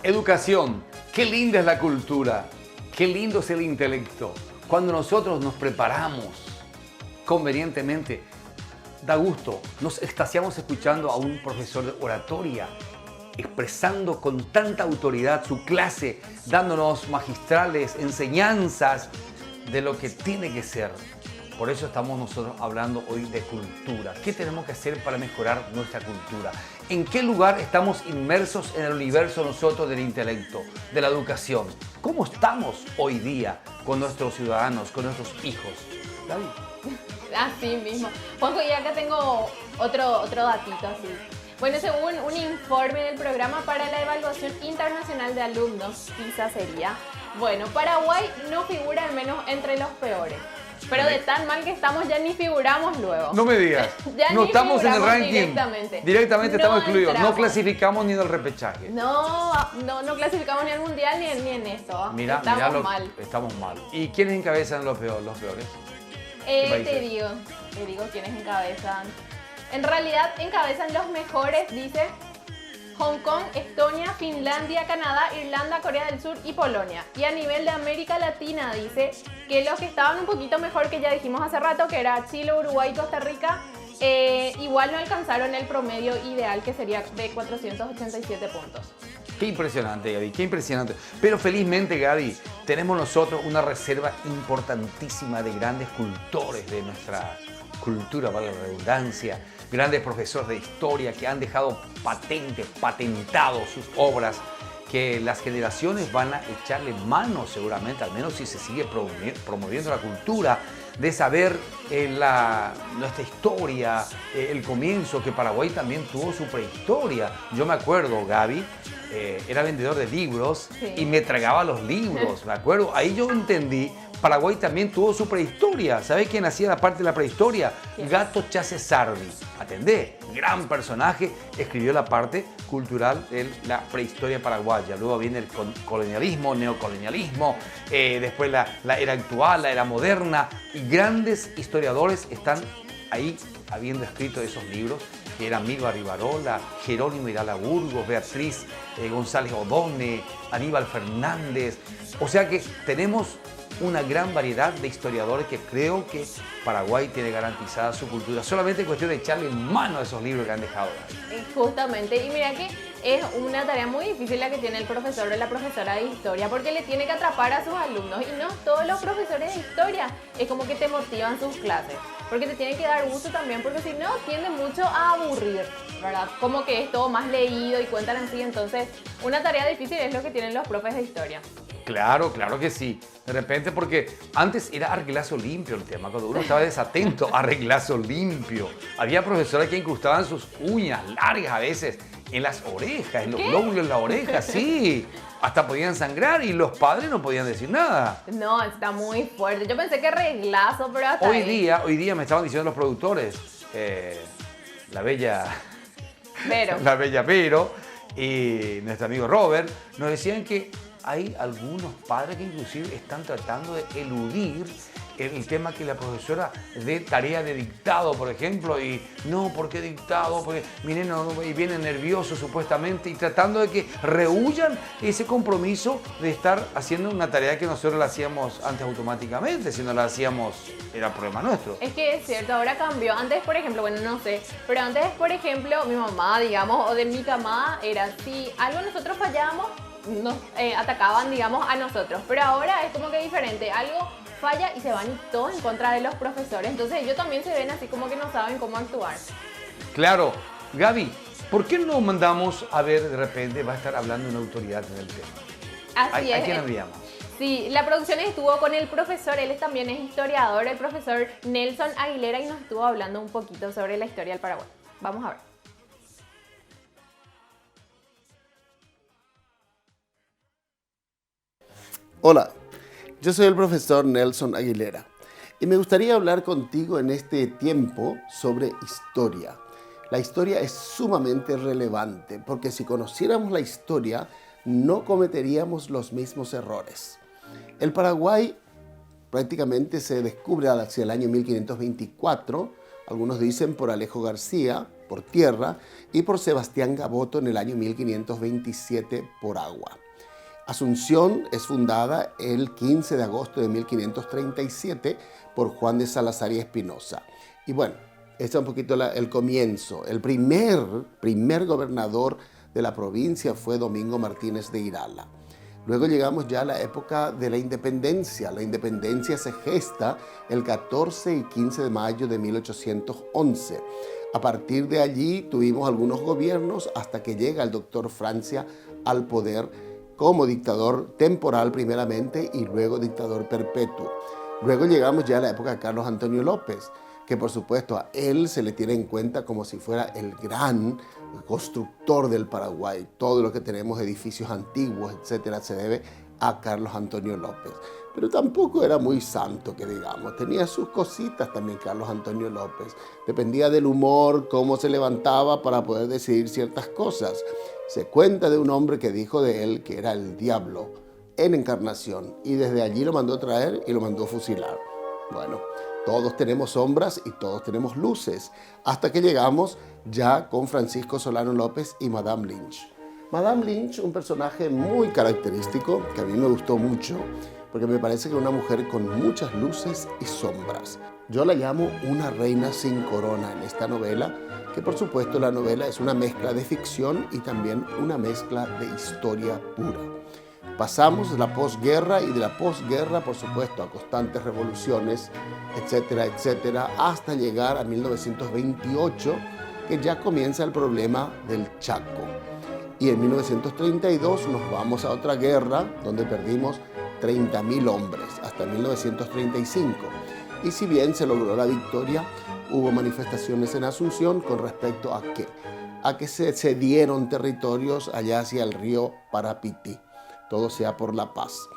Educación, qué linda es la cultura, qué lindo es el intelecto. Cuando nosotros nos preparamos convenientemente, da gusto, nos extasiamos escuchando a un profesor de oratoria, expresando con tanta autoridad su clase, dándonos magistrales enseñanzas de lo que tiene que ser. Por eso estamos nosotros hablando hoy de cultura. ¿Qué tenemos que hacer para mejorar nuestra cultura? ¿En qué lugar estamos inmersos en el universo nosotros del intelecto, de la educación? ¿Cómo estamos hoy día con nuestros ciudadanos, con nuestros hijos? David. Así mismo. Juanjo, y acá tengo otro datito así. Bueno, según un informe del Programa para la Evaluación Internacional de Alumnos, PISA sería, bueno, Paraguay no figura al menos entre los peores. Pero de tan mal que estamos ya ni figuramos luego. No me digas. Ya no ni estamos en el figuramos ranking. Directamente estamos excluidos. entramos. No clasificamos ni en el repechaje. No clasificamos ni al mundial ni en esto. Mira, estamos mal. Estamos mal. ¿Y quiénes encabezan los peores? Te digo quiénes encabezan. En realidad encabezan los mejores, dice Hong Kong, Estonia, Finlandia, Canadá, Irlanda, Corea del Sur y Polonia. Y a nivel de América Latina dice que los que estaban un poquito mejor, que ya dijimos hace rato, que era Chile, Uruguay y Costa Rica, igual no alcanzaron el promedio ideal, que sería de 487 puntos. Qué impresionante, Gaby, qué impresionante. Pero felizmente, Gaby, tenemos nosotros una reserva importantísima de grandes cultores de nuestra cultura, para la redundancia, grandes profesores de historia que han dejado patentado sus obras, que las generaciones van a echarle mano seguramente, al menos si se sigue promoviendo la cultura, de saber nuestra historia, el comienzo, que Paraguay también tuvo su prehistoria. Yo me acuerdo, Gaby, era vendedor de libros, sí, y me tragaba los libros, me acuerdo. Ahí yo entendí, Paraguay también tuvo su prehistoria. ¿Sabés quién hacía la parte de la prehistoria? ¿Quién? Gato Chasesardi. Atendé, gran personaje, escribió la parte cultural de la prehistoria paraguaya. Luego viene el colonialismo, neocolonialismo, después la era actual, la era moderna, y grandes historiadores están ahí habiendo escrito esos libros, que eran Milo Rivarola, Jerónimo Irala Burgos, Beatriz González Odone, Aníbal Fernández. O sea que tenemos una gran variedad de historiadores que creo que Paraguay tiene garantizada su cultura. Solamente es cuestión de echarle mano a esos libros que han dejado. Justamente, y mira que es una tarea muy difícil la que tiene el profesor o la profesora de historia, porque le tiene que atrapar a sus alumnos, y no todos los profesores de historia es como que te motivan sus clases, porque te tiene que dar gusto también, porque si no tiende mucho a aburrir, ¿verdad? Como que es todo más leído y cuentan así, entonces una tarea difícil es lo que tienen los profes de historia. Claro, claro que sí. De repente, porque antes era arreglazo limpio el tema, cuando uno estaba desatento, arreglazo limpio. Había profesores que incrustaban sus uñas largas a veces en las orejas, en los glóbulos de la oreja, sí. Hasta podían sangrar y los padres no podían decir nada. No, está muy fuerte. Yo pensé que arreglazo, pero hasta hoy día me estaban diciendo los productores, la bella Vero y nuestro amigo Robert, nos decían que hay algunos padres que inclusive están tratando de eludir el tema que la profesora dé tarea de dictado, por ejemplo, y no, ¿por qué dictado? Porque mi neno viene nervioso supuestamente, y tratando de que rehuyan ese compromiso de estar haciendo una tarea que nosotros la hacíamos antes automáticamente, si no la hacíamos era problema nuestro. Es que es cierto, ahora cambió. Antes, por ejemplo, bueno, no sé, pero antes, por ejemplo, mi mamá, digamos, o de mi camada, era si algo nosotros fallábamos, nos atacaban, digamos, a nosotros. Pero ahora es como que diferente, algo falla y se van todos en contra de los profesores. Entonces ellos también se ven así como que no saben cómo actuar. Claro. Gaby, ¿por qué no mandamos a ver, de repente va a estar hablando una autoridad en el tema? Así es. ¿A quién enviamos? Sí, la producción estuvo con el profesor, él también es historiador, el profesor Nelson Aguilera, y nos estuvo hablando un poquito sobre la historia del Paraguay. Vamos a ver. Hola, yo soy el profesor Nelson Aguilera y me gustaría hablar contigo en este tiempo sobre historia. La historia es sumamente relevante porque si conociéramos la historia no cometeríamos los mismos errores. El Paraguay prácticamente se descubre hacia el año 1524 Algunos dicen por Alejo García, por tierra, y por Sebastián Gaboto en el año 1527 por agua. Asunción es fundada el 15 de agosto de 1537 por Juan de Salazar y Espinosa. Y bueno, este es un poquito el comienzo. El primer gobernador de la provincia fue Domingo Martínez de Irala. Luego llegamos ya a la época de la independencia. La independencia se gesta el 14 y 15 de mayo de 1811. A partir de allí tuvimos algunos gobiernos hasta que llega el doctor Francia al poder como dictador temporal primeramente y luego dictador perpetuo. Luego llegamos ya a la época de Carlos Antonio López, que por supuesto a él se le tiene en cuenta como si fuera el gran constructor del Paraguay. Todo lo que tenemos, edificios antiguos, etcétera, se debe a Carlos Antonio López. Pero tampoco era muy santo, que digamos. Tenía sus cositas también Carlos Antonio López. Dependía del humor, cómo se levantaba para poder decidir ciertas cosas. Se cuenta de un hombre que dijo de él que era el diablo en encarnación y desde allí lo mandó traer y lo mandó fusilar. Bueno, todos tenemos sombras y todos tenemos luces, hasta que llegamos ya con Francisco Solano López y Madame Lynch. Madame Lynch, un personaje muy característico, que a mí me gustó mucho, porque me parece que es una mujer con muchas luces y sombras. Yo la llamo una reina sin corona en esta novela, que por supuesto la novela es una mezcla de ficción y también una mezcla de historia pura. Pasamos de la posguerra y de la posguerra, por supuesto, a constantes revoluciones, etcétera, etcétera, hasta llegar a 1928, que ya comienza el problema del Chaco. Y en 1932 nos vamos a otra guerra donde perdimos 30.000 hombres, hasta 1935. Y si bien se logró la victoria, hubo manifestaciones en Asunción con respecto a que se cedieron territorios allá hacia el río Parapití. Todo sea por la paz.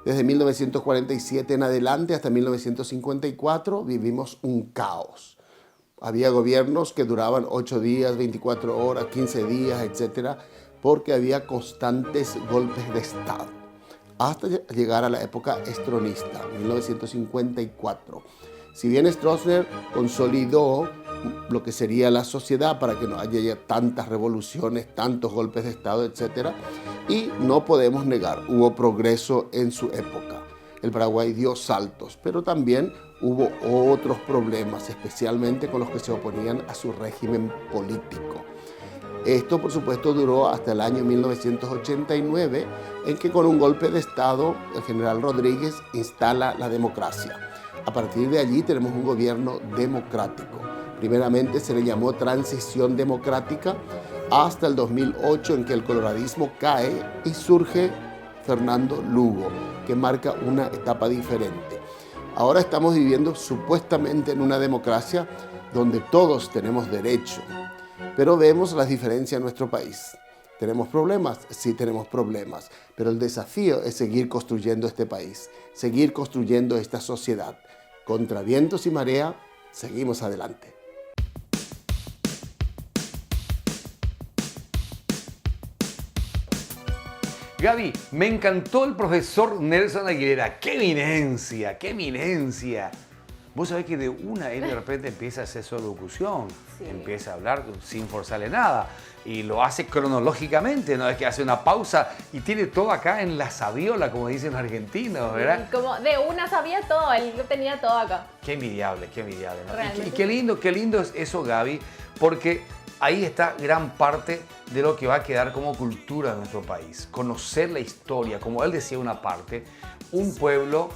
Desde 1947 en adelante hasta 1954 vivimos un caos. Había gobiernos que duraban 8 días, 24 horas, 15 días, etcétera, porque había constantes golpes de Estado. Hasta llegar a la época estronista, 1954. Si bien Stroessner consolidó lo que sería la sociedad para que no haya ya tantas revoluciones, tantos golpes de Estado, etc. Y no podemos negar, hubo progreso en su época. El Paraguay dio saltos, pero también hubo otros problemas, especialmente con los que se oponían a su régimen político. Esto, por supuesto, duró hasta el año 1989, en que con un golpe de Estado, el general Rodríguez instala la democracia. A partir de allí tenemos un gobierno democrático. Primeramente se le llamó transición democrática hasta el 2008, en que el coloradismo cae y surge Fernando Lugo, que marca una etapa diferente. Ahora estamos viviendo supuestamente en una democracia donde todos tenemos derecho, pero vemos las diferencias en nuestro país. ¿Tenemos problemas? Sí, tenemos problemas, pero el desafío es seguir construyendo este país, seguir construyendo esta sociedad. Contra vientos y marea, seguimos adelante. Gaby, me encantó el profesor Nelson Aguilera. ¡Qué eminencia! ¡Qué eminencia! Vos sabés que de una él de repente empieza a hacer su locución, sí. Empieza a hablar sin forzarle nada y lo hace cronológicamente, no es que hace una pausa y tiene todo acá en la sabiola, como dicen los argentinos, ¿verdad? Como de una sabía todo, él lo tenía todo acá. Qué envidiable, ¿no? Y qué lindo es eso, Gaby, porque ahí está gran parte de lo que va a quedar como cultura de nuestro país. Conocer la historia, como él decía una parte, un pueblo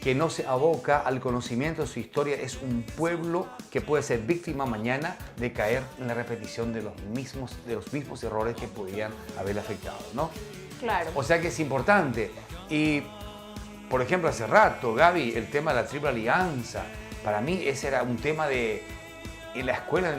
que no se aboca al conocimiento de su historia es un pueblo que puede ser víctima mañana de caer en la repetición de los mismos errores que podían haberle afectado, ¿no? Claro. O sea que es importante. Y, por ejemplo, hace rato, Gaby, el tema de la Triple Alianza, para mí ese era un tema de... En la escuela,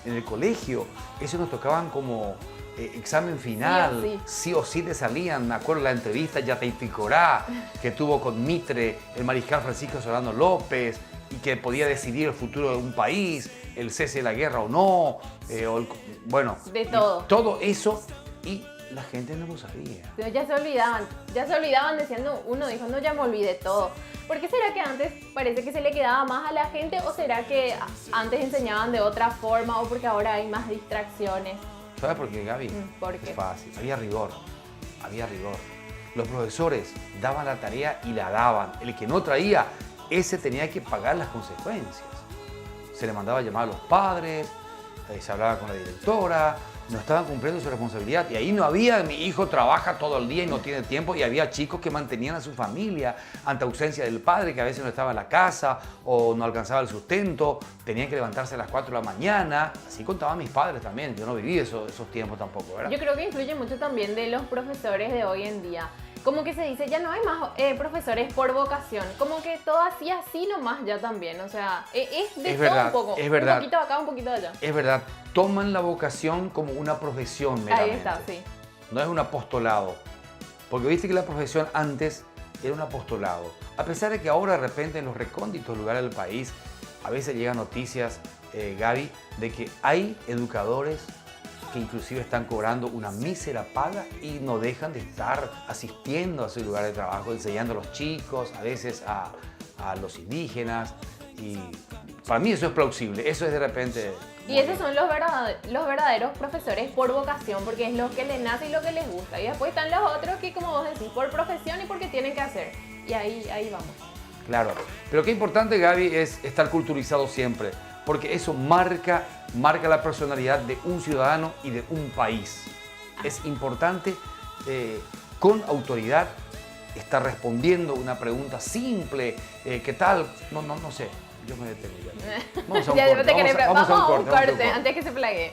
en el colegio, eso nos tocaban como examen final, sí o sí te salían. Me acuerdo la entrevista Yatay-Picorá que tuvo con Mitre, el mariscal Francisco Solano López, y que podía decidir el futuro de un país, el cese de la guerra o no, bueno. De todo. Todo eso, y la gente no lo sabía. Ya se olvidaban diciendo, uno dijo, no, ya me olvidé todo. ¿Por qué será que antes parece que se le quedaba más a la gente o será que antes enseñaban de otra forma o porque ahora hay más distracciones? ¿Sabes por qué, Gaby? ¿Por qué? Es fácil, había rigor. Los profesores daban la tarea y la daban. El que no traía, ese tenía que pagar las consecuencias. Se le mandaba a llamar a los padres, se hablaba con la directora, no estaban cumpliendo su responsabilidad. Y ahí no había, mi hijo trabaja todo el día y no tiene tiempo. Y había chicos que mantenían a su familia ante ausencia del padre, que a veces no estaba en la casa o no alcanzaba el sustento. Tenían que levantarse a las 4 de la mañana. Así contaban mis padres también. Yo no viví esos tiempos tampoco, ¿verdad? Yo creo que influye mucho también de los profesores de hoy en día. Como que se dice, ya no hay más profesores por vocación. Como que todo así nomás ya también. O sea, es de todo verdad, un poco. es verdad. Un poquito acá, un poquito allá. Es verdad, toman la vocación como una profesión meramente. Ahí está, sí. No es un apostolado. Porque viste que la profesión antes era un apostolado. A pesar de que ahora de repente en los recónditos lugares del país a veces llegan noticias, Gaby, de que hay educadores que inclusive están cobrando una mísera paga y no dejan de estar asistiendo a su lugar de trabajo, enseñando a los chicos, a veces a los indígenas. Y para mí eso es plausible, eso es de repente... Y esos son los verdaderos profesores por vocación, porque es lo que les nace y lo que les gusta. Y después están los otros que, como vos decís, por profesión y porque tienen que hacer. Y ahí vamos. Claro, pero qué importante, Gaby, es estar culturizado siempre, porque eso marca la personalidad de un ciudadano y de un país. Es importante, con autoridad, estar respondiendo una pregunta simple, ¿qué tal? No sé, yo me detengo ya. Vamos a un corte, Vamos a un corte vamos a un corte. antes que se plague.